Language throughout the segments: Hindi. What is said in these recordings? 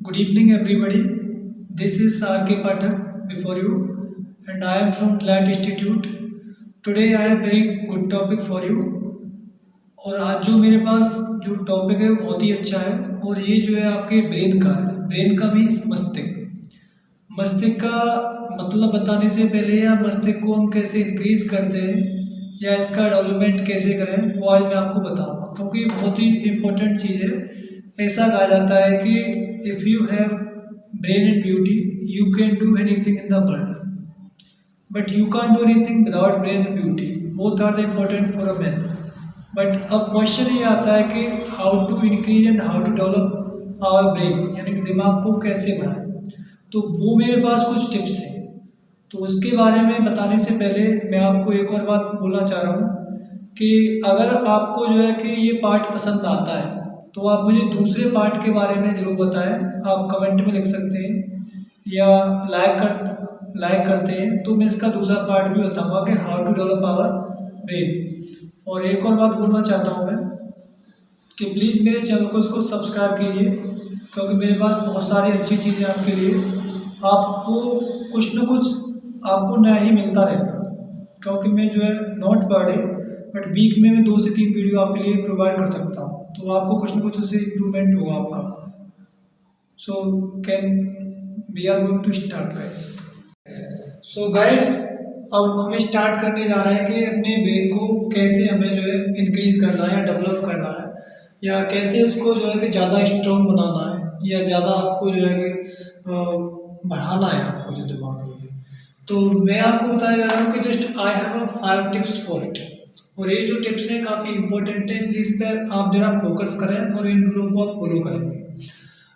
Good evening, everybody. This is R.K. Pathak before you, and I am from Glad Institute. Today, I have very good topic for you. और आज जो मेरे पास जो टॉपिक है वो बहुत ही अच्छा है और ये जो है आपके ब्रेन का है। ब्रेन का मीन्स मस्तिष्क। मस्तिष्क का मतलब बताने से पहले या मस्तिष्क को हम कैसे इंक्रीज करते हैं या इसका डेवलपमेंट कैसे करें वो आज मैं आपको बताऊंगा, क्योंकि बहुत ही इम्पोर्टेंट चीज़ है। ऐसा कहा जाता है कि if you have brain and beauty you can do anything in the world, but you can do anything without brain and beauty. Both are the important for a man. But अब क्वेश्चन ये आता है कि how to increase and how to develop our brain, यानी कि दिमाग को कैसे बढ़ाएं। तो वो मेरे पास कुछ टिप्स हैं। तो उसके बारे में बताने से पहले मैं आपको एक और बात बोलना चाह रहा हूँ कि अगर आपको जो है कि ये पार्ट पसंद आता है तो आप मुझे दूसरे पार्ट के बारे में ज़रूर बताएं। आप कमेंट में लिख सकते हैं या लाइक करते हैं तो मैं इसका दूसरा पार्ट भी बताऊँगा कि how to develop our brain. और एक और बात बोलना चाहता हूँ मैं कि प्लीज़ मेरे चैनल को इसको सब्सक्राइब कीजिए, क्योंकि मेरे पास बहुत सारी अच्छी चीज़ें आपके लिए, आपको कुछ न कुछ आपको नया ही मिलता रहेगा। क्योंकि मैं जो है not per day but week में मैं 2 से 3 वीडियो आपके लिए प्रोवाइड कर सकता हूँ, तो आपको कुछ न कुछ उससे इम्प्रूवमेंट होगा आपका। So we are going to start guys. So guys अब हम स्टार्ट करने जा रहे हैं कि अपने ब्रेन को कैसे हमें जो है इंक्रीज करना है या डेवलप करना है, या कैसे इसको जो है कि ज़्यादा स्ट्रॉन्ग बनाना है या ज़्यादा आपको जो है कि बढ़ाना है आपको जो दिमाग में। तो मैं आपको बताया जा रहा हूँ कि just I have 5 tips for it. और ये जो टिप्स हैं काफ़ी इंपॉर्टेंट है, इसलिए इस पर आप जरा फोकस करें और इन रूलों को आप फॉलो करेंगे।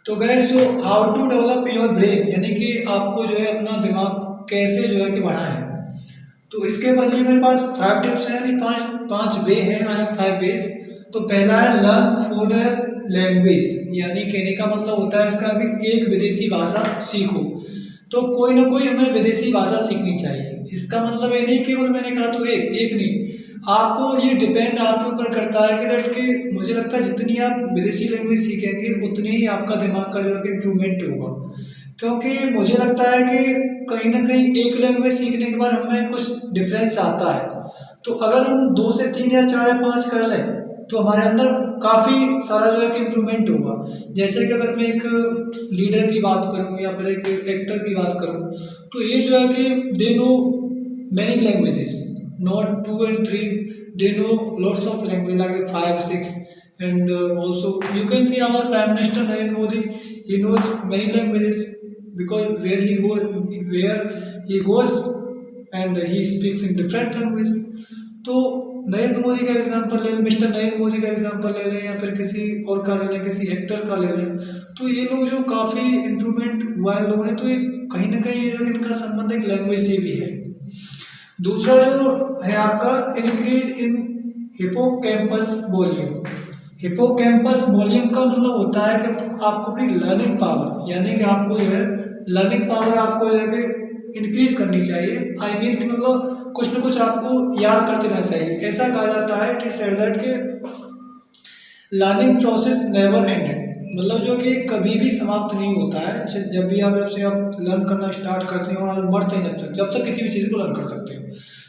तो गाइस जो how to develop your brain, यानी कि आपको जो है अपना दिमाग कैसे जो है कि बढ़ाएं, तो इसके लिए मेरे पास 5 टिप्स हैं, यानी पांच वे हैं। I have 5 ways. तो पहला है लर्न फॉरेन लैंग्वेज, यानी कहने का मतलब होता है इसका कि एक विदेशी भाषा सीखो। तो कोई ना कोई हमें विदेशी भाषा सीखनी चाहिए। इसका मतलब ये नहीं केवल मैंने कहा तो एक नहीं, आपको ये डिपेंड आपके ऊपर करता है कि मुझे लगता है जितनी आप विदेशी लैंग्वेज सीखेंगे उतनी ही आपका दिमाग का जो है इम्प्रूवमेंट होगा। क्योंकि मुझे लगता है कि कहीं ना कहीं एक लैंग्वेज सीखने के बाद हमें कुछ डिफरेंस आता है। तो अगर हम 2 से 3 या 4 या 5 कर लें तो हमारे अंदर काफ़ी सारा जो है कि इम्प्रूवमेंट होगा। जैसे कि अगर मैं एक लीडर की बात करूं या फिर एक एक्टर की बात करूं, तो ये जो है कि they know many languages, not 2 and 3, they know lots of language like 5, 6, and also you can see our Prime Minister Narendra Modi, he knows many languages because where he goes and he speaks in different language। तो नरेंद्र मोदी का एग्जांपल ले लें, मिस्टर नरेंद्र मोदी का एग्जांपल ले लें, या फिर किसी और का ले लें, किसी एक्टर का ले लें, तो ये लोग जो काफ़ी इम्प्रूवमेंट हुआ है लोगों ने, तो ये कहीं ना कहीं जो इनका संबंध एक लैंग्वेज से भी है। दूसरा जो है आपका increase in hippocampus volume. Hippocampus volume का मतलब होता है कि आपको अपनी लर्निंग पावर, यानी कि आपको जो है लर्निंग पावर आपको जो है कि इंक्रीज करनी चाहिए। आई मीन कि मतलब कुछ ना कुछ आपको याद करते रहना चाहिए। ऐसा कहा जाता है कि सेड दैट के लर्निंग प्रोसेस नेवर एंडेड, मतलब जो कि कभी भी समाप्त नहीं होता है। जब भी आप लर्न करना स्टार्ट करते हो और बढ़ते हैं जब तक किसी भी चीज़ को लर्न कर सकते हो।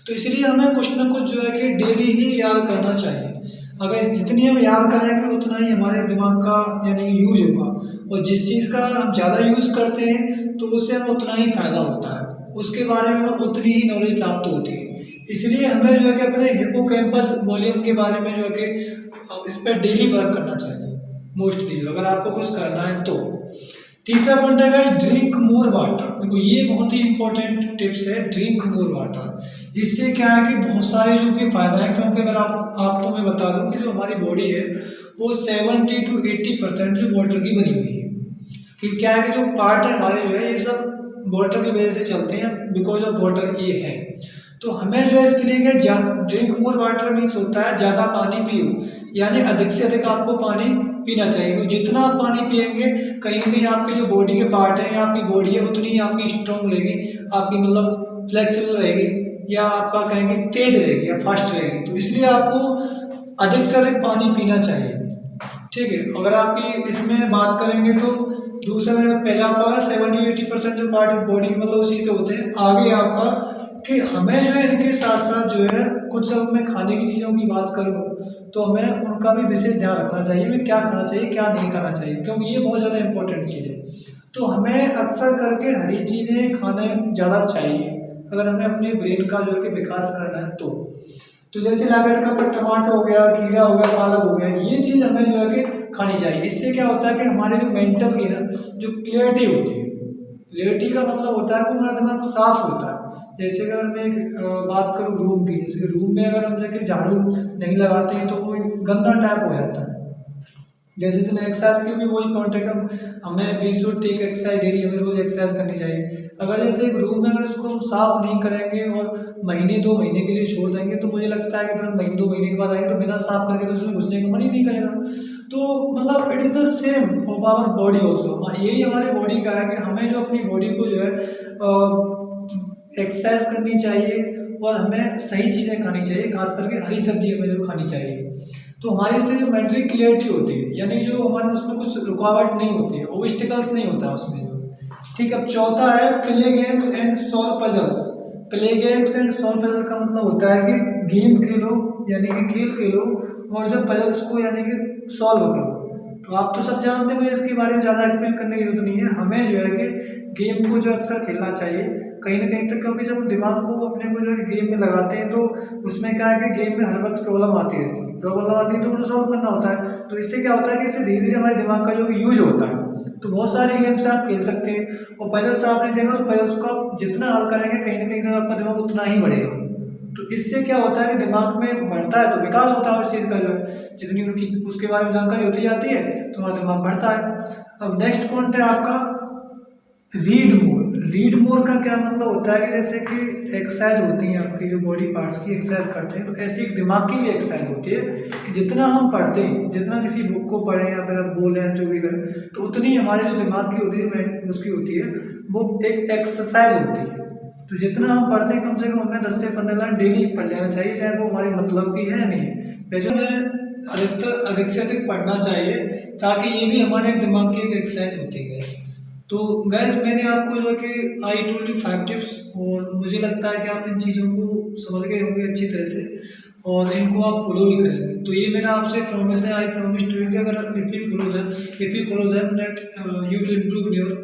तो इसलिए हमें कुछ ना कुछ जो है कि डेली ही याद करना चाहिए। अगर जितनी हम याद करेंगे उतना ही हमारे दिमाग का यानी कि यूज होगा, और जिस चीज़ का हम ज़्यादा यूज़ करते हैं तो उससे हमें उतना ही फायदा होता है, उसके बारे में उतनी ही नॉलेज प्राप्त होती है। इसलिए हमें जो है कि अपने हिपोकैम्पस वॉल्यूम के बारे में जो है कि इस पर डेली वर्क करना चाहिए मोस्टली, अगर आपको कुछ करना है तो। तीसरा पॉइंट है ड्रिंक मोर वाटर। देखो ये बहुत ही इंपॉर्टेंट टिप्स है, ड्रिंक मोर वाटर। इससे क्या है कि बहुत सारे जो कि फायदा है, क्योंकि अगर आपको मैं बता दूं कि जो हमारी बॉडी है वो 70 to 80% जो वाटर की बनी हुई है। कि क्या है कि जो पार्ट है हमारे जो है ये सब वाटर की वजह से चलते हैं, बिकॉज ऑफ वाटर ये है। तो हमें जो है इसके लिए क्या ड्रिंक मोर वाटर मीन्स होता है ज़्यादा पानी पियो, यानी अधिक से अधिक आपको पानी पीना चाहिए। जितना आप पानी पिएंगे कहीं ना कहीं आपके जो बॉडी के पार्ट हैं या आपकी बॉडी है उतनी ही आपकी स्ट्रॉन्ग रहेगी, आपकी मतलब फ्लेक्सिबल रहेगी, या आपका कहेंगे तेज रहेगी या फास्ट रहेगी। तो इसलिए आपको अधिक से अधिक पानी पीना चाहिए। ठीक है, अगर आपकी इसमें बात करेंगे तो दूसरा मैंने पहले आपका 70-80% जो पार्ट ऑफ बॉडी मतलब उसी से होते हैं। आगे आपका कि हमें जो है इनके साथ साथ जो है कुछ, जब मैं खाने की चीज़ों की बात करूँ तो हमें उनका भी विशेष ध्यान रखना चाहिए, हमें क्या खाना चाहिए क्या नहीं खाना चाहिए, क्योंकि ये बहुत ज़्यादा इंपॉर्टेंट चीज़ है। तो हमें अक्सर करके हरी चीज़ें खाने ज़्यादा चाहिए अगर हमें अपने ब्रेन का जो है कि विकास करना है तो जैसे लागत का पर टमाटर हो गया, खीरा हो गया, पालक हो गया, ये चीज़ हमें जो है कि खानी चाहिए। इससे क्या होता है कि हमारे जो मेंटल की ना जो क्लियरिटी होती है, क्लियरिटी का मतलब होता है कि हमारा दिमाग साफ होता है। जैसे अगर मैं बात करूँ रूम की, जैसे रूम में अगर हम जाके झाड़ू नहीं लगाते हैं तो कोई गंदा टाइप हो जाता है। जैसे इसमें एक्सरसाइज की भी वही पॉइंट है कि हमें 20 रोज टेक एक्सरसाइज डेली हमें रोज एक्सरसाइज करनी चाहिए। अगर जैसे एक रूम में अगर उसको हम साफ नहीं करेंगे और महीने 2 महीने के लिए छोड़ देंगे तो मुझे लगता है कि फिर महीने 2 महीने के बाद आएंगे तो बिना साफ करके तो उसमें घुसने का मन ही नहीं करेगा। तो मतलब it is the same of our body also. यही हमारी बॉडी का है कि हमें जो अपनी बॉडी को जो है एक्सरसाइज करनी चाहिए और हमें सही चीज़ें खानी चाहिए, खास करके हरी सब्जी हमें जो खानी चाहिए। तो हमारी इससे जो मेंटली क्लियरिटी होती है, यानी जो हमारे उसमें कुछ रुकावट नहीं होती है, ऑब्स्टिकल्स नहीं होता उसमें जो। ठीक, अब चौथा है play games and solve puzzles. Play games and solve puzzle का मतलब होता है कि गेम खेलो यानी कि खेल खेलो और जब पजल्स को यानी कि सॉल्व करो। तो आप तो सब जानते हो, इसके बारे में ज़्यादा एक्सप्लेन करने की जरूरत नहीं है। हमें जो है कि गेम को जो अक्सर खेलना चाहिए कहीं ना कहीं तक, क्योंकि जब हम दिमाग को अपने को जो है गेम में लगाते हैं तो उसमें क्या है कि गेम में हर वक्त प्रॉब्लम आती रहती है, तो उन्हें सॉल्व करना होता है। तो इससे क्या होता है कि इससे धीरे धीरे हमारे दिमाग का जो यूज होता है। तो बहुत सारे गेम्स आप खेल सकते हैं और पजल्स आपने देखा तो पजल्स को आप जितना हल करेंगे कहीं ना कहीं तक आपका दिमाग उतना ही बढ़ेगा। तो इससे क्या होता है कि दिमाग में बढ़ता है तो विकास होता है उस चीज़ का जो है, जितनी उनकी उसके बारे में जानकारी होती जाती है तो हमारा दिमाग बढ़ता है। अब नेक्स्ट पॉइंट है आपका रीड मोर। रीड मोर का क्या मतलब होता है कि जैसे कि एक्सरसाइज होती है आपकी जो बॉडी पार्ट्स की एक्सरसाइज करते हैं, तो ऐसी एक दिमाग की भी एक्सरसाइज होती है कि जितना हम पढ़ते हैं, जितना किसी बुक को पढ़ें या फिर आप बोलें जो भी करें, तो उतनी हमारे जो दिमाग की होती है उसकी होती है वो एक एक्सरसाइज होती है। तो जितना हम पढ़ते हैं कम से कम हमें 10 से 15 लाइन डेली पढ़ लेना चाहिए, चाहे वो हमारे मतलब की है या नहीं। वैसे हमें अधिक से अधिक पढ़ना चाहिए ताकि ये भी हमारे दिमाग की एक एक्सरसाइज होती है। तो गैस मैंने आपको जो है कि आई टोल्ड यू 5 टिप्स और मुझे लगता है कि आप इन चीज़ों को समझ गए होंगे अच्छी तरह से और इनको आप फॉलो भी करेंगे। तो ये मेरा आपसे प्रॉमिस है, आई प्रॉमिस टू यू कि अगर if you follow them that you will improve your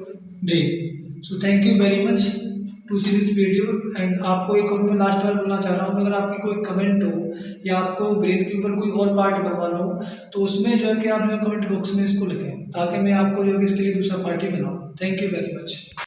brain. So thank you very much to see this video. And आपको एक और मैं लास्ट बार बोलना चाह रहा हूँ कि अगर आपकी कोई कमेंट हो या आपको ब्रेन के ऊपर कोई और पार्ट बनवाना हो तो उसमें जो है कि आप जो कमेंट बॉक्स में इसको लिखें ताकि मैं आपको जो है कि इसके लिए दूसरा पार्ट ही बनाऊँ। Thank you very much.